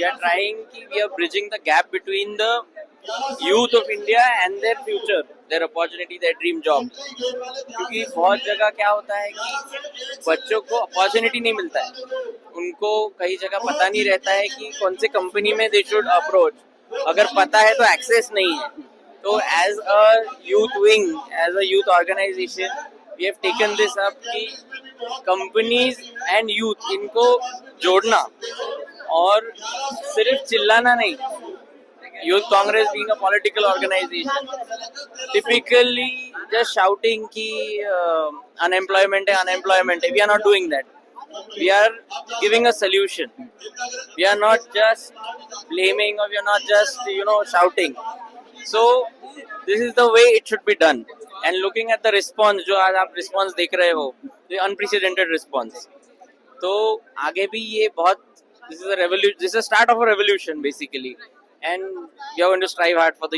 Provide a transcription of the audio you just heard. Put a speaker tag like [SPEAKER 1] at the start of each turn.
[SPEAKER 1] we are trying ki we are bridging the gap between the youth of India and their future, their opportunity, their dream job. क्योंकि बहुत जगह क्या होता है कि बच्चों को अपॉर्चुनिटी नहीं मिलता है, उनको कई जगह पता नहीं रहता है कि कौन से कंपनी में दे शुड अप्रोच, अगर पता है तो एक्सेस नहीं है. तो as a youth wing, as a youth organization, we have taken this up कि कंपनीज एंड यूथ इनको जोड़ना और सिर्फ चिल्लाना नहीं. Youth Congress being a political organization, typically just shouting ki unemployment hai, we are not doing that. We are giving a solution. We are not just blaming or we are not just shouting. So this is the way it should be done. And looking at the response, जो आज आप response देख रहे हो, the unprecedented response. तो आगे भी ये बहुत, this is a revolution, this is a start of a revolution basically. And we are going to strive hard for the